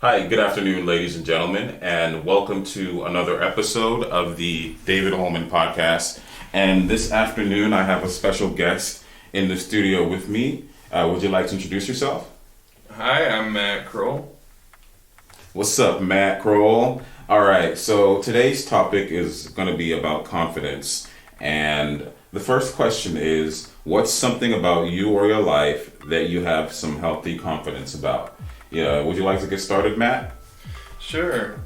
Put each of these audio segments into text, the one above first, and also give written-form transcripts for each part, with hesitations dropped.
Hi, good afternoon, ladies and gentlemen, and welcome to another episode of the David Holman podcast. And this afternoon, I have a special guest in the studio with me. Would you like to introduce yourself? Hi, I'm Matt Kroll. What's up, Matt Kroll? All right, so today's topic is going to be about confidence. And the first question is, what's something about you or your life that you have some healthy confidence about? Yeah, would you like to get started, Matt? Sure.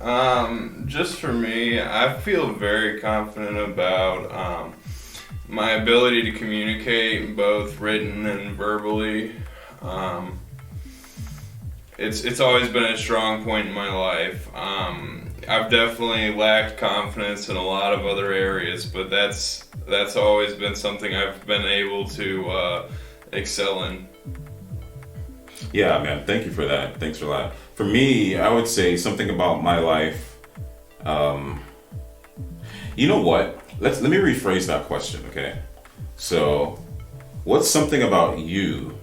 Just for me, I feel very confident about my ability to communicate, both written and verbally. It's always been a strong point in my life. I've definitely lacked confidence in a lot of other areas, but that's always been something I've been able to excel in. Yeah, man. Thank you for that. Thanks for that. For me, I would say something about my life. You know what? Let me rephrase that question. Okay. So, what's something about you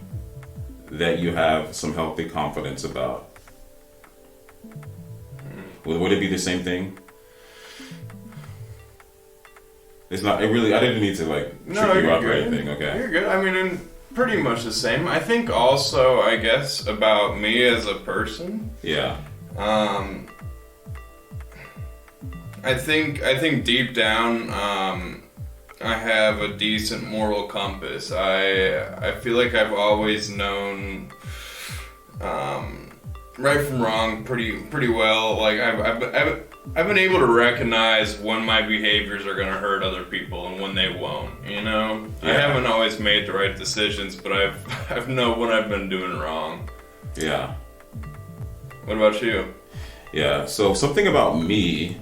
that you have some healthy confidence about? Would it be the same thing? It's not. It really. I didn't need to trick you up or anything. Okay. You're good. I mean, pretty much the same. I think also, I guess, about me as a person. Yeah. I think deep down, I have a decent moral compass. I feel like I've always known right from wrong pretty well. Like I've been able to recognize when my behaviors are going to hurt other people and when they won't. You know, Yeah. I haven't always made the right decisions, but I've known when I've been doing wrong. Yeah. What about you? Yeah. So something about me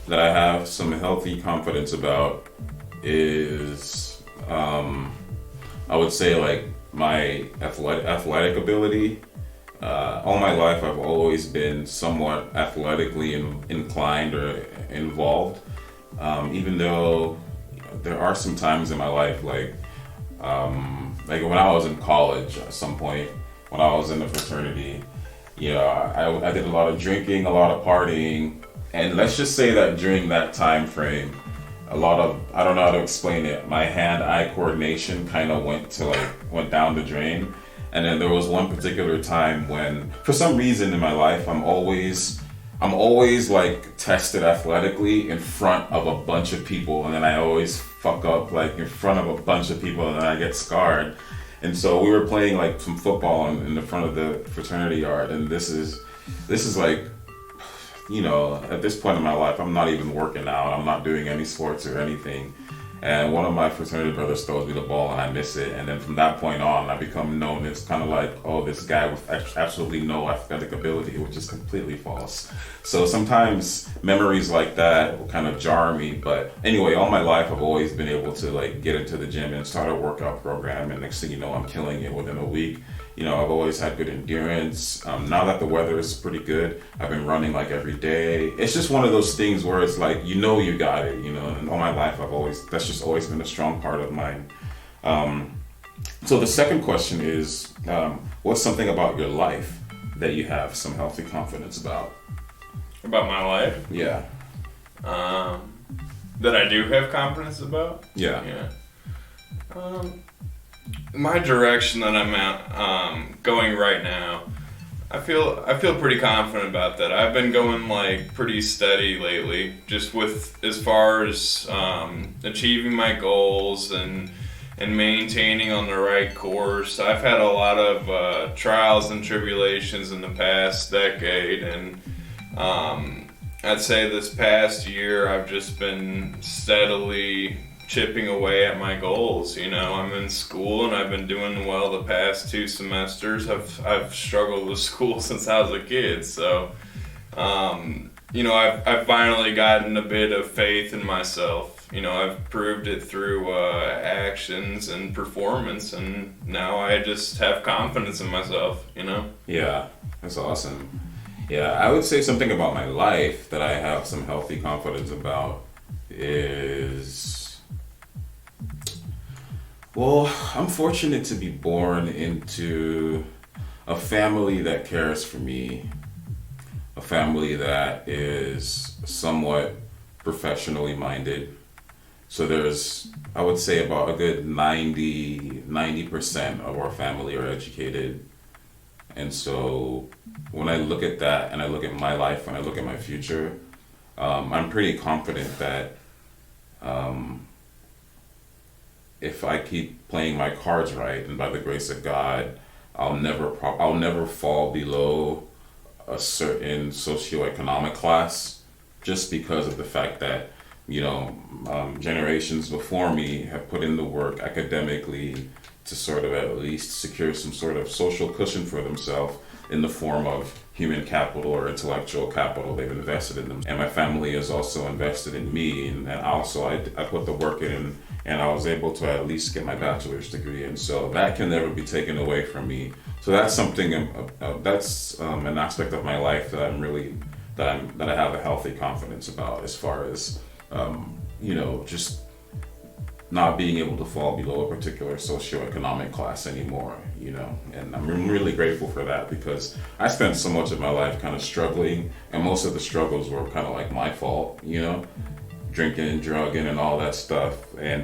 that I have some healthy confidence about is, I would say, like my athletic ability. All my life, I've always been somewhat athletically inclined or involved. Even though there are some times in my life, like when I was in college, at some point when I was in the fraternity, I did a lot of drinking, a lot of partying, and let's just say that during that time frame, I don't know how to explain it. My hand-eye coordination kind of went down the drain. And then there was one particular time when, for some reason in my life, I'm always like tested athletically in front of a bunch of people, and then I always fuck up like in front of a bunch of people, and then I get scarred. And so we were playing like some football in the front of the fraternity yard, and this is like, at this point in my life, I'm not even working out. I'm not doing any sports or anything. And one of my fraternity brothers throws me the ball and I miss it. And then from that point on, I become known as kind of like, oh, this guy with absolutely no athletic ability, which is completely false. So sometimes memories like that will kind of jar me. But anyway, all my life, I've always been able to like get into the gym and start a workout program. And next thing you know, I'm killing it within a week. I've always had good endurance. Now that the weather is pretty good, I've been running like every day. It's just one of those things where it's like, you got it, and all my life that's just always been a strong part of mine. So the second question is, what's something about your life that you have some healthy confidence about? About my life? Yeah. That I do have confidence about? Yeah. Yeah. My direction that I'm at, going right now, I feel pretty confident about that. I've been going like pretty steady lately, just with as far as achieving my goals and maintaining on the right course. I've had a lot of trials and tribulations in the past decade, and I'd say this past year I've just been steadily chipping away at my goals. I'm in school and I've been doing well the past 2 semesters. I've struggled with school since I was a kid, so I've finally gotten a bit of faith in myself. I've proved it through actions and performance, and now I just have confidence in myself. Yeah, that's awesome. Yeah, I would say something about my life that I have some healthy confidence about is, well, I'm fortunate to be born into a family that cares for me. family that is somewhat professionally minded. So there's, I would say, about a good 90% of our family are educated. And so when I look at that and I look at my life and I look at my future, I'm pretty confident that if I keep playing my cards right, and by the grace of God, I'll never fall below a certain socioeconomic class, just because of the fact that generations before me have put in the work academically to sort of at least secure some sort of social cushion for themselves in the form of human capital or intellectual capital they've invested in them. And my family has also invested in me, and also I put the work in, and I was able to at least get my bachelor's degree, and so that can never be taken away from me. So that's something, that's an aspect of my life that that I have a healthy confidence about, as far as just not being able to fall below a particular socioeconomic class anymore, and I'm really grateful for that, because I spent so much of my life kind of struggling, and most of the struggles were kind of like my fault, drinking and drugging and all that stuff, and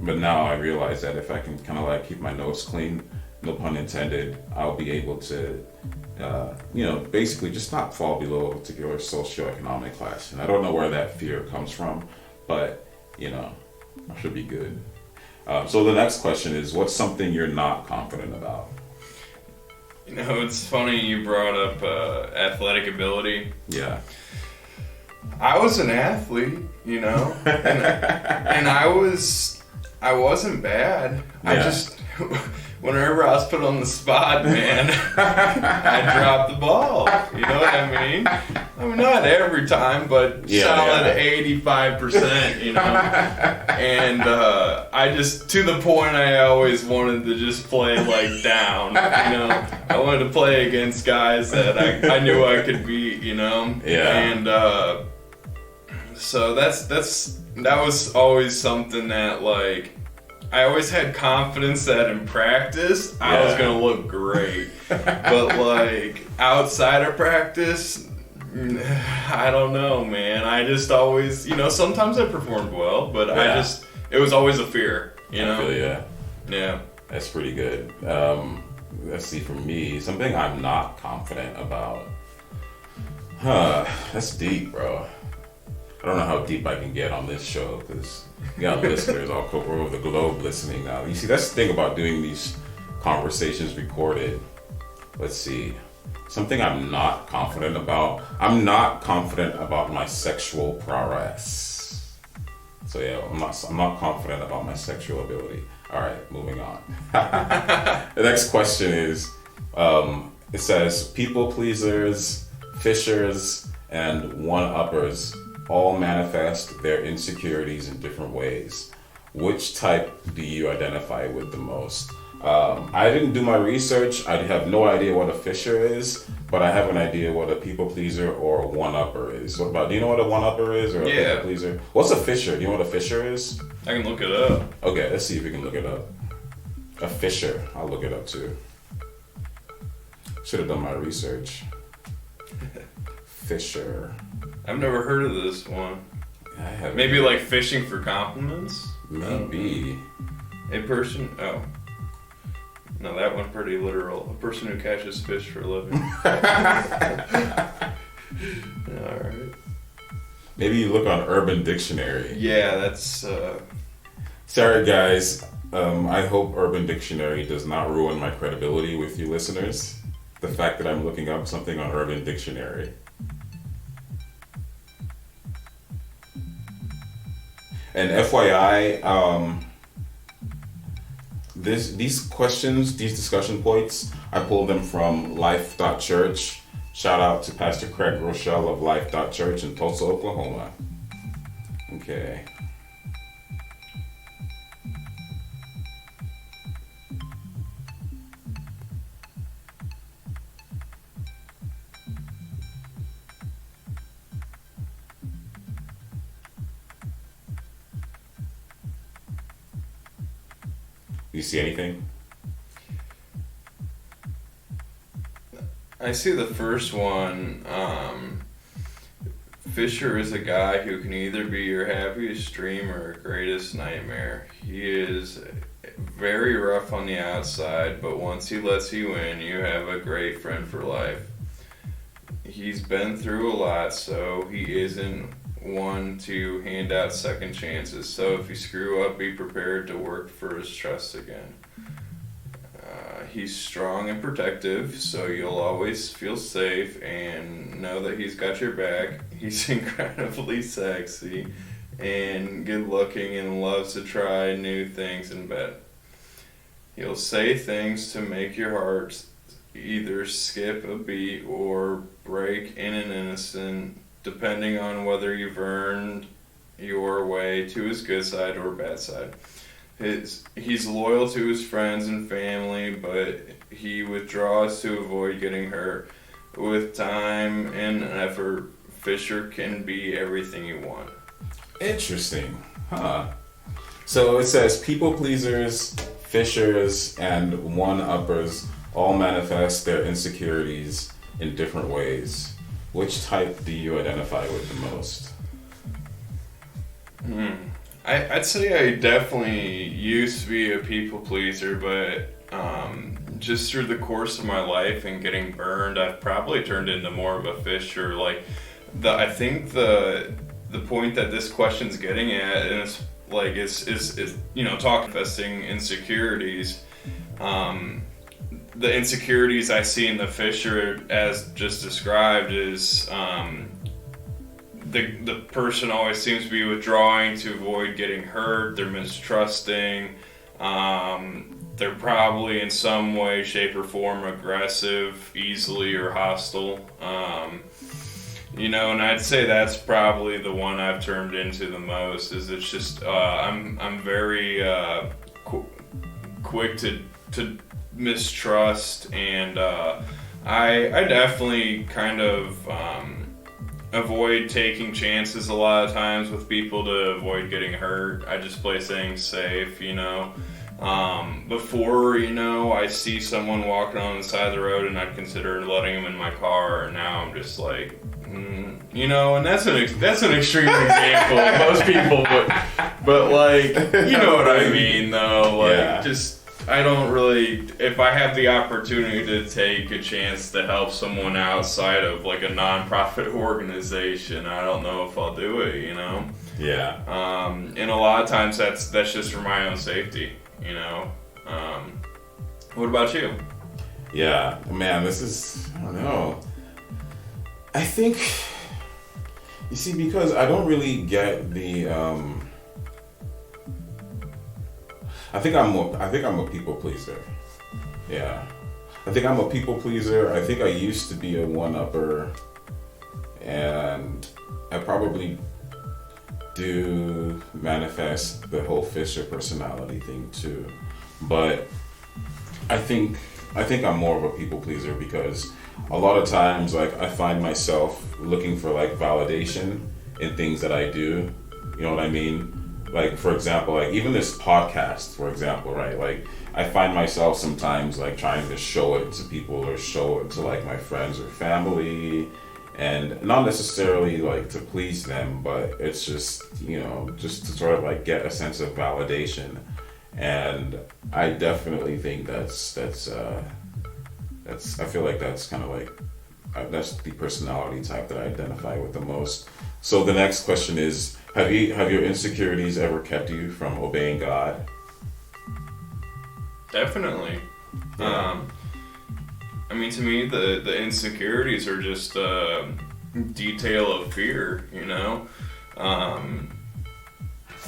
but now I realize that if I can kind of like keep my nose clean, no pun intended, I'll be able to basically just not fall below a particular socioeconomic class. And I don't know where that fear comes from, but I should be good. So the next question is, what's something you're not confident about? It's funny you brought up athletic ability. Yeah. I was an athlete, and I wasn't bad. Yeah. I just, whenever I was put on the spot, man, I dropped the ball. You know what I mean? I mean, not every time, but solid 85%, And I just, to the point, I always wanted to just play like down, I wanted to play against guys that I knew I could beat, Yeah. And so that was always something that, like, I always had confidence that in practice I was gonna look great, but like outside of practice, I don't know, man. I just always, sometimes I performed well, but it was always a fear, I feel ya. Yeah. That's pretty good. Let's see, for me, something I'm not confident about. That's deep, bro. I don't know how deep I can get on this show, because we got listeners all over the globe listening now. You see, that's the thing about doing these conversations recorded. Let's see. Something I'm not confident about. I'm not confident about my sexual prowess. So yeah, I'm not confident about my sexual ability. All right, moving on. The next question is, it says, people pleasers, fishers, and one-uppers all manifest their insecurities in different ways. Which type do you identify with the most? I didn't do my research. I have no idea what a fisher is, but I have an idea what a people pleaser or a one-upper is. What about, do you know what a one-upper is, or a people pleaser? What's a fisher? Do you know what a fisher is? I can look it up. Okay, let's see if we can look it up. A fisher. I'll look it up too. Should have done my research. Fisher. I've never heard of this one. I haven't. Maybe like fishing for compliments? Maybe. A person, oh. No, that one's pretty literal. A person who catches fish for a living. Alright. Maybe you look on Urban Dictionary. Yeah, that's... Sorry guys, I hope Urban Dictionary does not ruin my credibility with you listeners. The fact that I'm looking up something on Urban Dictionary. And FYI, these questions, these discussion points, I pulled them from Life.Church. Shout out to Pastor Craig Rochelle of Life.Church in Tulsa, Oklahoma. Okay. Do you see anything? I I see the first one. Fisher is a guy who can either be your happiest dream or greatest nightmare. He is very rough on the outside, but once he lets you in, you have a great friend for life. He's been through a lot, so he isn't one to hand out second chances. So if you screw up, be prepared to work for his trust again. He's strong and protective, so you'll always feel safe and know that he's got your back. He's incredibly sexy and good looking and loves to try new things in bed. He'll say things to make your heart either skip a beat or break in an instant, depending on whether you've earned your way to his good side or bad side. He's loyal to his friends and family, but he withdraws to avoid getting hurt. With time and effort, Fisher can be everything you want. Interesting. Huh. So it says people pleasers, Fishers, and one-uppers all manifest their insecurities in different ways. Which type do you identify with the most? I'd say I definitely used to be a people pleaser, but just through the course of my life and getting burned, I've probably turned into more of a Fisher. Like, I think the point that this question's getting at is like is talking investing insecurities. The insecurities I see in the Fisher, as just described, is the person always seems to be withdrawing to avoid getting hurt. They're mistrusting. They're probably in some way, shape, or form aggressive, easily, or hostile. And I'd say that's probably the one I've turned into the most. Is it's just I'm very quick to mistrust, and I definitely kind of avoid taking chances a lot of times with people to avoid getting hurt. I just play things safe, Before, I see someone walking on the side of the road and I'd consider letting them in my car, and now I'm just like, and that's an extreme example. Most people, but like, you know what I mean, though. Like, yeah. Just I don't really. If I have the opportunity to take a chance to help someone outside of like a non-profit organization, I don't know if I'll do it. Yeah. And a lot of times that's just for my own safety. What about you? Yeah, man, this is, I don't know. I think, you see, because I don't really get the, I think I'm a people pleaser. Yeah. I think I'm a people pleaser. I think I used to be a one-upper, and I probably do manifest the whole Fisher personality thing too. But I think I'm more of a people pleaser because a lot of times, like, I find myself looking for like validation in things that I do. You know what I mean? Like, for example, like even this podcast, for example, right? Like, I find myself sometimes like trying to show it to people or show it to like my friends or family, and not necessarily like to please them, but it's just, just to sort of like get a sense of validation. And I definitely think that's I feel like that's kind of like that's the personality type that I identify with the most. So the next question is, have your insecurities ever kept you from obeying God? Definitely. Yeah. To me, the insecurities are just a detail of fear,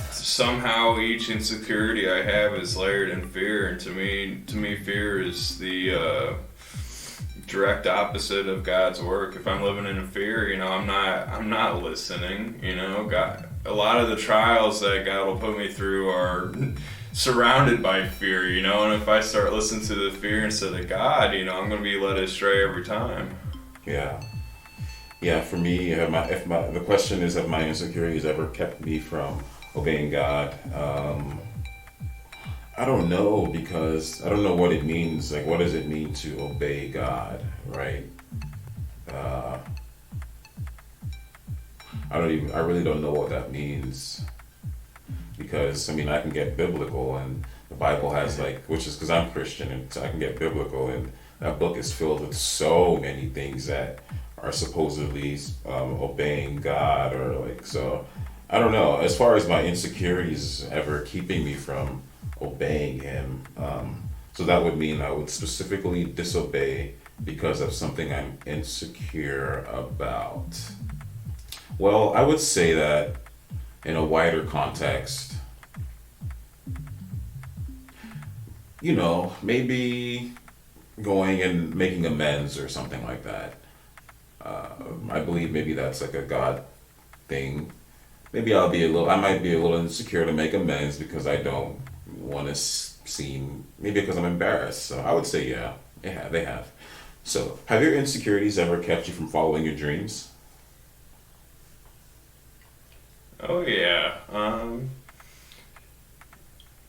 Somehow each insecurity I have is layered in fear, and to me fear is the direct opposite of God's work. If I'm living in fear, I'm not listening, God, a lot of the trials that God will put me through are surrounded by fear, and if I start listening to the fear instead of God, I'm going to be led astray every time. Yeah, for me, the question is, have my insecurities ever kept me from obeying God? I don't know, because I don't know what it means. Like, what does it mean to obey God, right? uh, I really don't know what that means, because I mean I can get biblical, and the Bible has like, which is because I'm Christian, and so I can get biblical, and that book is filled with so many things that are supposedly obeying God, or like, so I don't know. As far as my insecurities ever keeping me from obeying Him, so that would mean I would specifically disobey because of something I'm insecure about. Well, I would say that in a wider context, maybe going and making amends or something like that. I believe maybe that's like a God thing. Maybe I might be a little insecure to make amends because I don't want to seem, maybe because I'm embarrassed. So I would say, yeah, they have. So, have your insecurities ever kept you from following your dreams? Oh yeah.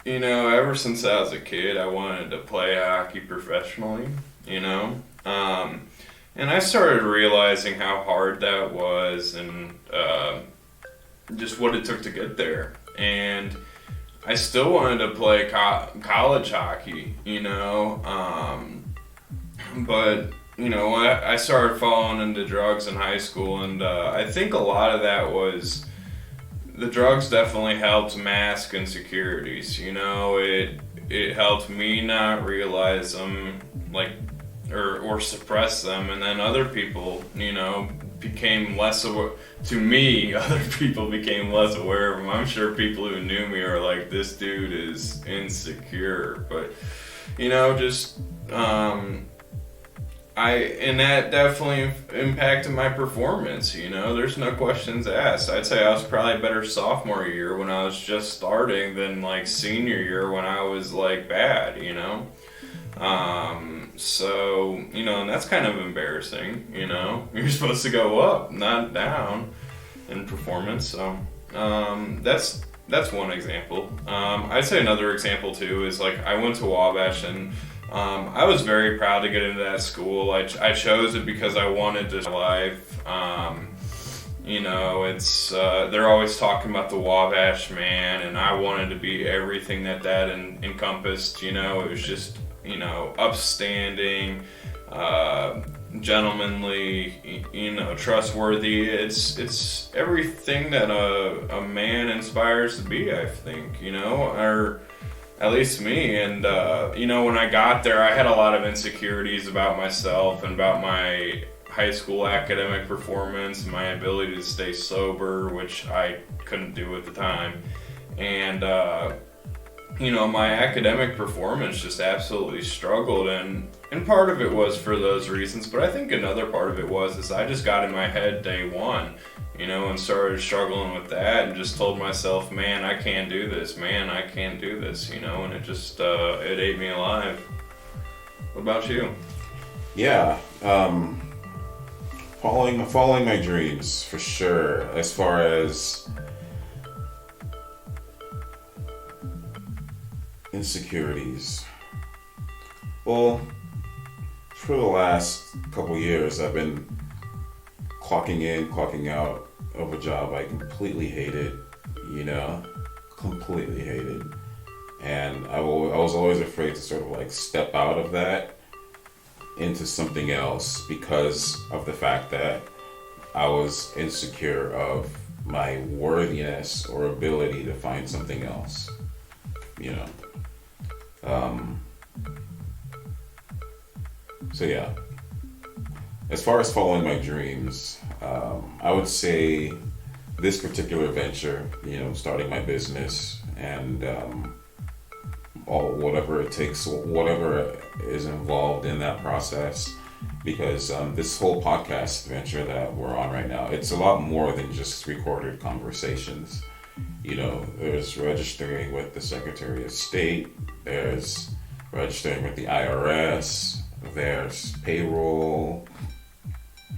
Ever since I was a kid, I wanted to play hockey professionally. You know, and I started realizing how hard that was, and just what it took to get there. And I still wanted to play college hockey. But I started falling into drugs in high school, and I think a lot of that was the drugs definitely helped mask insecurities. It helped me not realize them, like, or suppress them, and then other people, became less aware. To me, other people became less aware of them. I'm sure people who knew me are like, this dude is insecure, but just and that definitely impacted my performance. There's no questions asked. I'd say I was probably better sophomore year when I was just starting than like senior year when I was like bad. So and that's kind of embarrassing. You're supposed to go up, not down, in performance. So that's one example. I'd say another example too is like I went to Wabash, and I was very proud to get into that school. I chose it because I wanted to life. It's they're always talking about the Wabash man, and I wanted to be everything that encompassed. It was just upstanding, gentlemanly, trustworthy. It's everything that a man inspires to be, I think. Or at least me. And when I got there, I had a lot of insecurities about myself and about my high school academic performance, my ability to stay sober, which I couldn't do at the time, and my academic performance just absolutely struggled, and part of it was for those reasons, but I think another part of it was I just got in my head day one, and started struggling with that, and just told myself, man, I can't do this, and it just it ate me alive. What about you? Yeah, following my dreams for sure. As far as insecurities, well, for the last couple years I've been clocking in, clocking out of a job I completely hated, and I was always afraid to sort of like step out of that into something else because of the fact that I was insecure of my worthiness or ability to find something else, So yeah, as far as following my dreams, I would say this particular venture, starting my business and whatever it takes, whatever is involved in that process, because this whole podcast venture that we're on right now, it's a lot more than just recorded conversations. There's registering with the Secretary of State, there's registering with the IRS, there's payroll,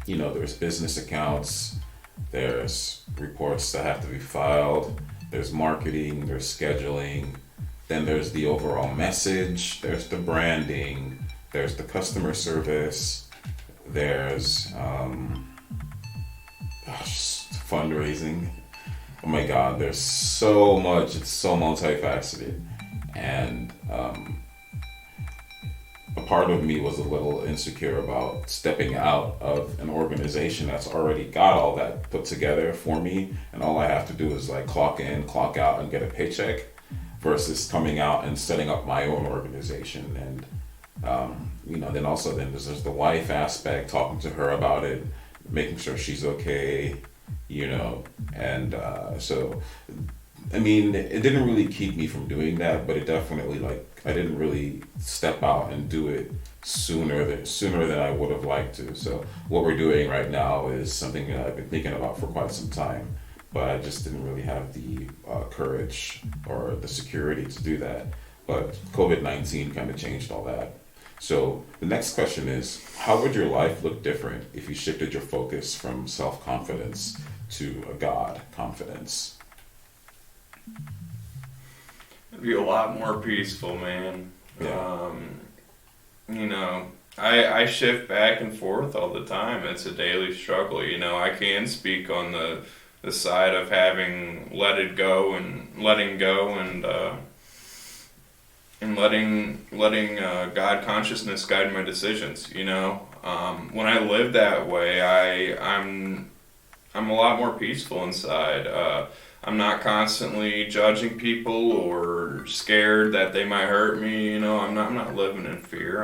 there's business accounts, there's reports that have to be filed, there's marketing, there's scheduling, then there's the overall message, there's the branding, there's the customer service, There's fundraising. Oh my God, there's so much. It's so multifaceted, and a part of me was a little insecure about stepping out of an organization that's already got all that put together for me, and all I have to do is like clock in, clock out, and get a paycheck, versus coming out and setting up my own organization. And then also then there's the wife aspect, talking to her about it, making sure she's okay, and so I mean, it didn't really keep me from doing that, but it definitely, like, I didn't really step out and do it sooner than I would have liked to. So what we're doing right now is something that I've been thinking about for quite some time, but I just didn't really have the courage or the security to do that. But COVID-19 kind of changed all that. So the next question is, how would your life look different if you shifted your focus from self-confidence to a God confidence? It'd be a lot more peaceful, man. Yeah. I shift back and forth all the time. It's a daily struggle. I can speak on the side of having letting go and letting God consciousness guide my decisions. When I live that way, I'm a lot more peaceful inside. I'm not constantly judging people or scared that they might hurt me. I'm not living in fear.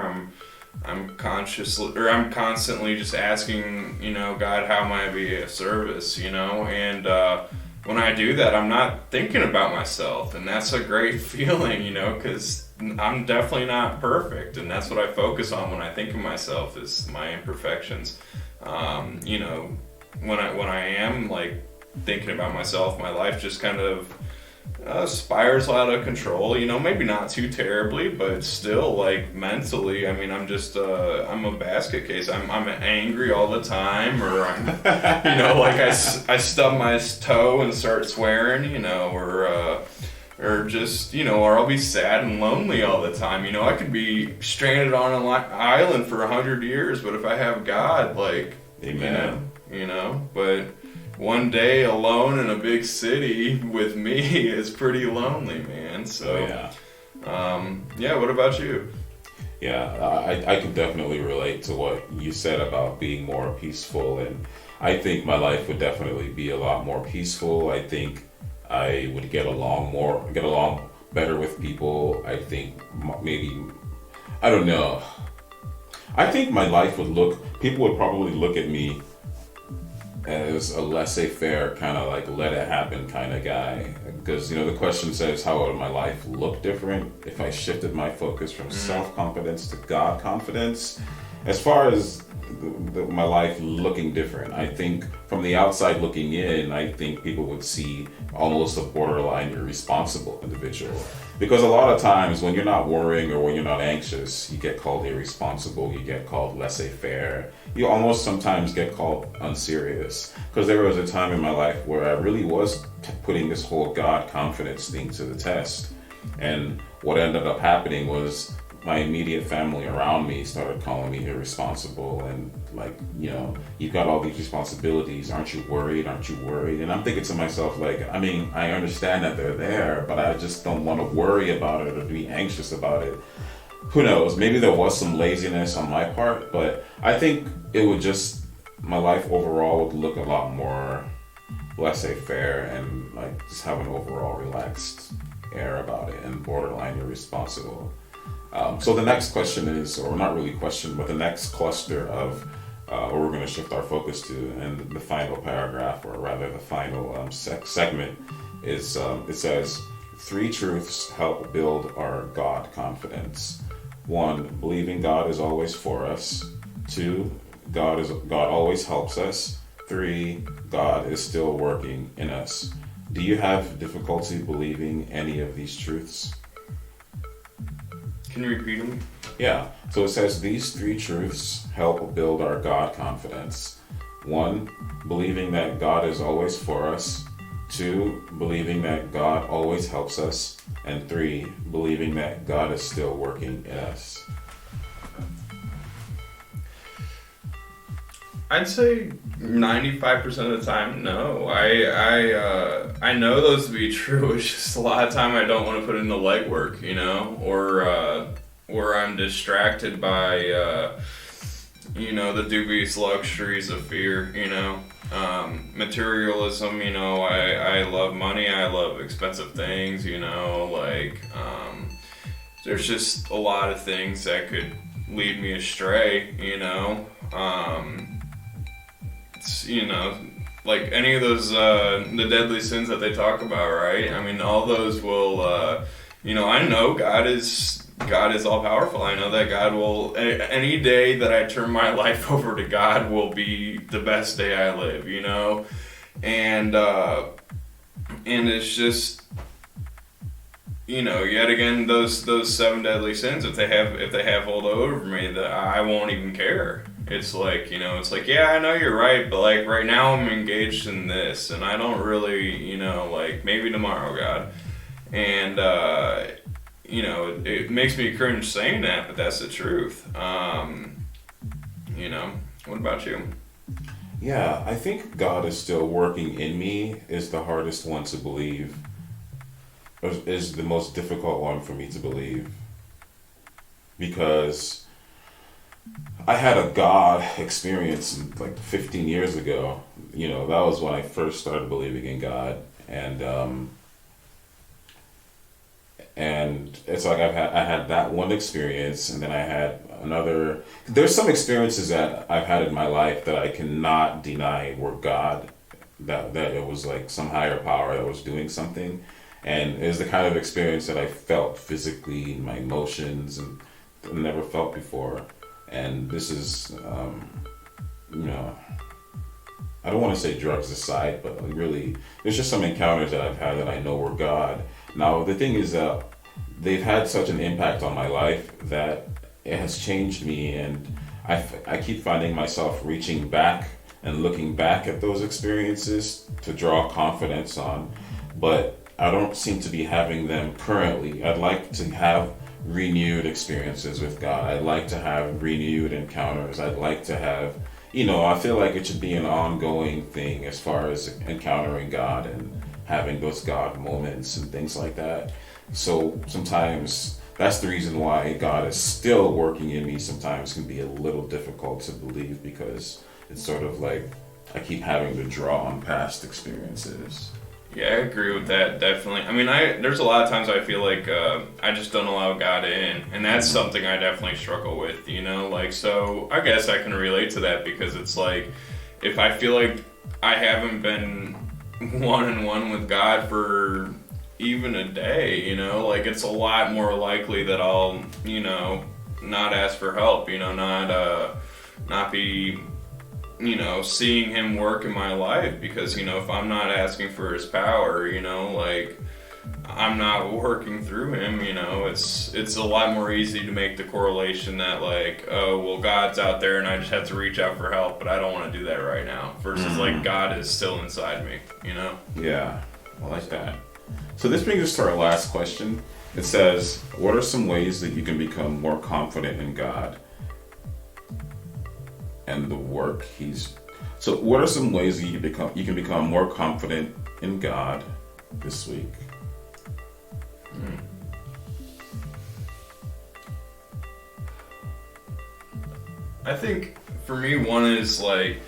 I'm constantly just asking, God, how might I be of service, and when I do that, I'm not thinking about myself, and that's a great feeling, because I'm definitely not perfect, and that's what I focus on when I think of myself, is my imperfections. When I am like thinking about myself, my life just kind of spirals out of control, maybe not too terribly, but still, like, mentally, I mean, I'm a basket case. I'm angry all the time, or I'm, like I stub my toe and start swearing, or just, or I'll be sad and lonely all the time. I could be stranded on an island for 100 years, but if I have God, like, Amen. But one day alone in a big city with me is pretty lonely, man. So, what about you? Yeah, I can definitely relate to what you said about being more peaceful, and I think my life would definitely be a lot more peaceful. I think I would get along better with people. I think I don't know. I think my life people would probably look at me as a laissez-faire, kind of like let it happen kind of guy, because the question says, how would my life look different if I shifted my focus from self-confidence to God confidence? As far as my life looking different, I think from the outside looking in, I think people would see almost a borderline irresponsible individual, because a lot of times when you're not worrying or when you're not anxious, you get called irresponsible, you get called laissez-faire, you almost sometimes get called unserious. Because there was a time in my life where I really was putting this whole God confidence thing to the test, and what ended up happening was my immediate family around me started calling me irresponsible, and like, you've got all these responsibilities, aren't you worried? And I'm thinking to myself, like, I mean, I understand that they're there, but I just don't want to worry about it or be anxious about it. Who knows, maybe there was some laziness on my part, but I think my life overall would look a lot more laissez-faire and like just have an overall relaxed air about it and borderline irresponsible. So the next question is, or not really question, but the next cluster of what we're going to shift our focus to, and the final paragraph, or rather the final segment, is it says, 3 truths help build our God confidence. 1, believing God is always for us. 2, God always helps us. 3, God is still working in us. Do you have difficulty believing any of these truths? Can you repeat them? Yeah. So it says these 3 truths help build our God confidence. 1, believing that God is always for us. 2, believing that God always helps us. And 3, believing that God is still working in us. I'd say 95% of the time, no. I know those to be true. It's just a lot of time I don't want to put in the legwork, or I'm distracted by, the dubious luxuries of fear, materialism. I love money. I love expensive things. There's just a lot of things that could lead me astray. Like any of those, the deadly sins that they talk about, right? I mean, all those will, I know God is all powerful. I know that God will, any day that I turn my life over to God will be the best day I live, and it's just, yet again, those seven deadly sins, if they have hold over me, that I won't even care. It's like, yeah, I know you're right, but like right now I'm engaged in this, and I don't really, maybe tomorrow, God. And, it makes me cringe saying that, but that's the truth. What about you? Yeah, I think God is still working in me is the hardest one to believe, is the most difficult one for me to believe. Because I had a God experience like 15 years ago. That was when I first started believing in God, and it's like I had that one experience, and then I had another. There's some experiences that I've had in my life that I cannot deny were God, that it was like some higher power that was doing something, and it was the kind of experience that I felt physically in my emotions and never felt before. And this is, I don't want to say drugs aside, but really, there's just some encounters that I've had that I know were God. Now, the thing is that they've had such an impact on my life that it has changed me, and I keep finding myself reaching back and looking back at those experiences to draw confidence on, but I don't seem to be having them currently. I'd like to have renewed experiences with God. I'd like to have renewed encounters. I'd like to have, I feel like it should be an ongoing thing as far as encountering God and having those God moments and things like that. So sometimes that's the reason why God is still working in me. Sometimes can be a little difficult to believe because it's sort of like I keep having to draw on past experiences. Yeah, I agree with that, definitely. I mean, there's a lot of times I feel like I just don't allow God in, and that's something I definitely struggle with, so I guess I can relate to that because it's like, if I feel like I haven't been one-on-one with God for even a day, it's a lot more likely that I'll, not ask for help, not be seeing him work in my life because, if I'm not asking for his power, I'm not working through him, it's a lot more easy to make the correlation that like, oh, well, God's out there and I just have to reach out for help, but I don't want to do that right now versus like God is still inside me, Yeah, I like that. So this brings us to our last question. It says, what are some ways that you can become more confident in God and the work so what are some ways that you can become more confident in God this week? I think for me, one is like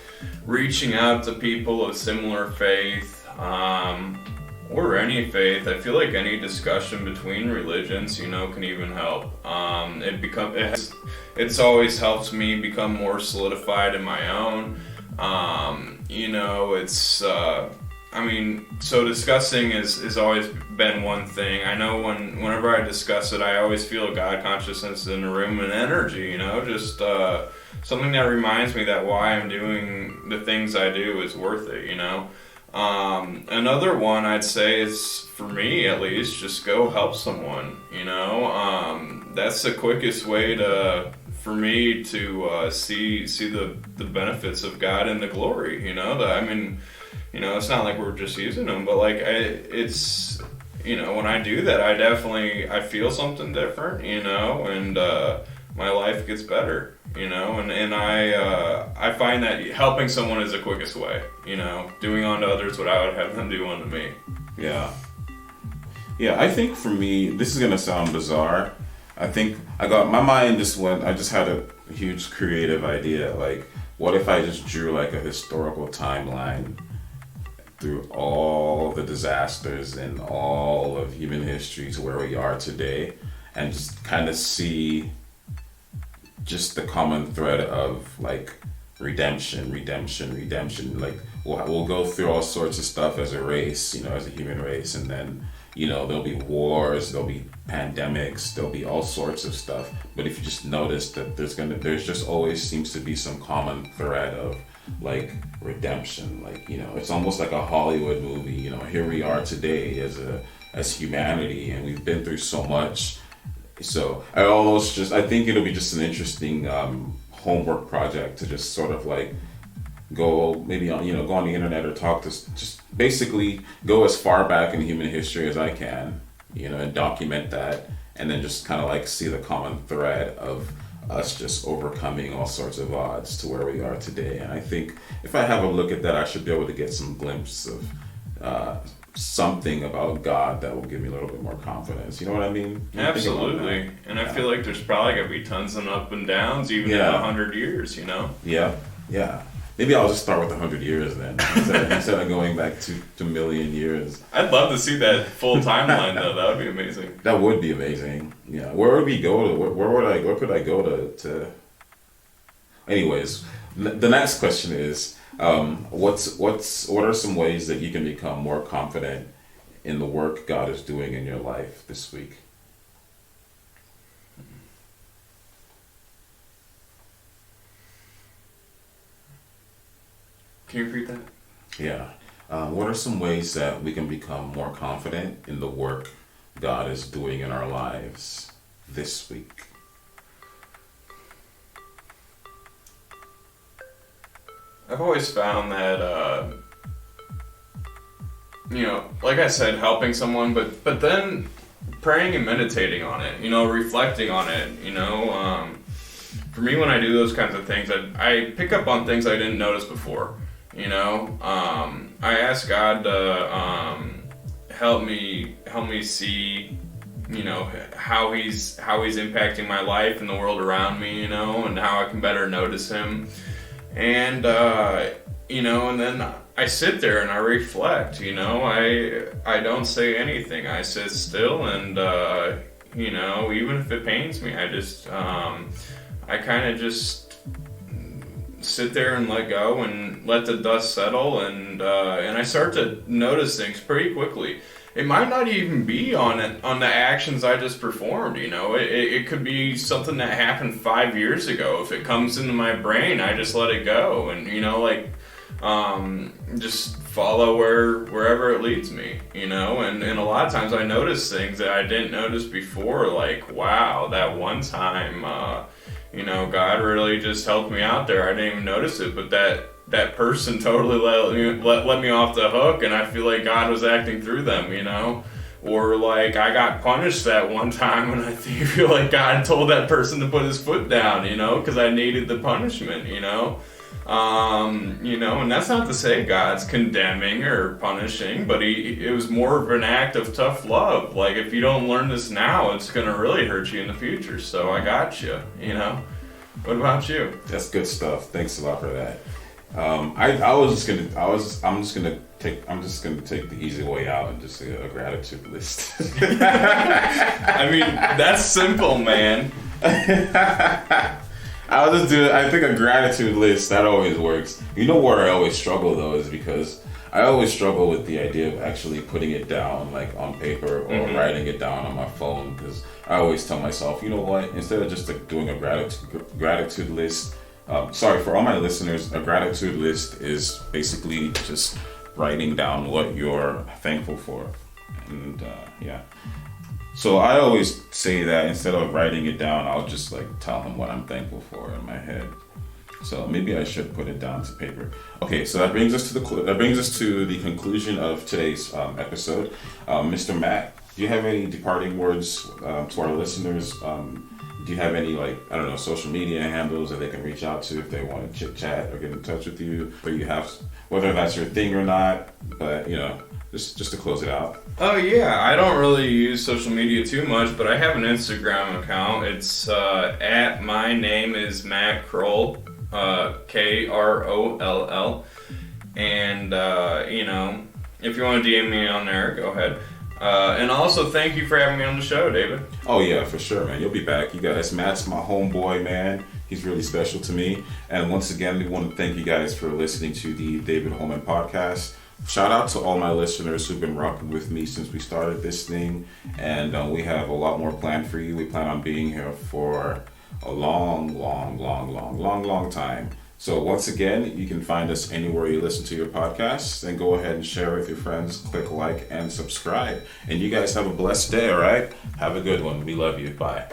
reaching out to people of similar faith, or any faith. I feel like any discussion between religions, can even help. It's always helped me become more solidified in my own. So discussing has always been one thing. I know whenever I discuss it, I always feel God consciousness in the room and energy, just something that reminds me that why I'm doing the things I do is worth it, Another one I'd say is, for me at least, just go help someone, that's the quickest way for me to see the benefits of God and the glory, it's not like we're just using them, but like it's, when I do that, I feel something different, and my life gets better, you know, and I find that helping someone is the quickest way, you know, doing unto others what I would have them do unto me. Yeah. Yeah, I think for me, this is gonna sound bizarre. I think my mind just went. I just had a huge creative idea. Like, what if I just drew like a historical timeline through all the disasters and all of human history to where we are today, and just kind of see just the common thread of like redemption. Like we'll go through all sorts of stuff as a race, you know, as a human race, and then, you know, there'll be wars, there'll be pandemics, there'll be all sorts of stuff. But if you just notice that there's just always seems to be some common thread of like redemption. Like, you know, it's almost like a Hollywood movie. You know, here we are today as humanity, and we've been through so much. So I think it'll be just an interesting homework project to just sort of like go maybe on, you know, go on the internet or talk to, just basically go as far back in human history as I can, you know, and document that, and then just kind of like see the common thread of us just overcoming all sorts of odds to where we are today. And I think if I have a look at that, I should be able to get some glimpse of something about God that will give me a little bit more confidence. You know what I mean? Absolutely. And I feel like there's probably gonna be tons of up and downs even in 100 years, you know? Yeah. Maybe I'll just start with 100 years then, instead of going back to a million years. I'd love to see that full timeline though. That would be amazing. That would be amazing. Yeah. Where would we go to? Where could I go to? Anyways, the next question is, what are some ways that you can become more confident in the work God is doing in your life this week? Can you repeat that? Yeah. What are some ways that we can become more confident in the work God is doing in our lives this week? I've always found that, you know, like I said, helping someone, but then praying and meditating on it, you know, reflecting on it, you know. For me, when I do those kinds of things, I pick up on things I didn't notice before. You know, I ask God to help me see, you know, how he's impacting my life and the world around me, you know, and how I can better notice him. And you know, and then I sit there and I reflect. You know, I don't say anything. I sit still, and you know, even if it pains me, I just I kind of just sit there and let go and let the dust settle, and I start to notice things pretty quickly. It might not even be on the actions I just performed, you know. It could be something that happened 5 years ago. If it comes into my brain, I just let it go, and, you know, like, just follow wherever it leads me, you know. And a lot of times I notice things that I didn't notice before, like, wow, that one time, you know, God really just helped me out there. I didn't even notice it, but that person totally let me off the hook, and I feel like God was acting through them, you know. Or like I got punished that one time, and I feel like God told that person to put his foot down, you know, because I needed the punishment, you know. You know, and that's not to say God's condemning or punishing, but it was more of an act of tough love. Like, if you don't learn this now, it's gonna really hurt you in the future. So I got you, you know. What about you? That's good stuff. Thanks a lot for that. I'm just gonna take the easy way out and just say a gratitude list. I mean, that's simple, man. I think a gratitude list, that always works. You know where I always struggle though is because I always struggle with the idea of actually putting it down like on paper or writing it down on my phone, because I always tell myself, you know what, instead of just like doing a gratitude list, sorry for all my listeners, a gratitude list is basically just writing down what you're thankful for. And yeah. So I always say that instead of writing it down, I'll just like tell him what I'm thankful for in my head. So maybe I should put it down to paper. Okay, so that brings us to the conclusion of today's episode. Mr. Matt, do you have any departing words to our listeners do you have any, like, I don't know, social media handles that they can reach out to if they want to chit chat or get in touch with you? Or you have, whether that's your thing or not, but just to close it out. Oh yeah, I don't really use social media too much, but I have an Instagram account. It's at my name is Matt Kroll, Kroll, and if you want to DM me on there, go ahead. And also, thank you for having me on the show, David. Oh yeah, for sure, man. You'll be back. You guys, Matt's my homeboy, man. He's really special to me. And once again, we want to thank you guys for listening to the David Holman podcast. Shout out to all my listeners who've been rocking with me since we started this thing. And we have a lot more planned for you. We plan on being here for a long time. So once again, you can find us anywhere you listen to your podcasts, and go ahead and share with your friends, click like and subscribe. And you guys have a blessed day, all right? Have a good one. We love you. Bye.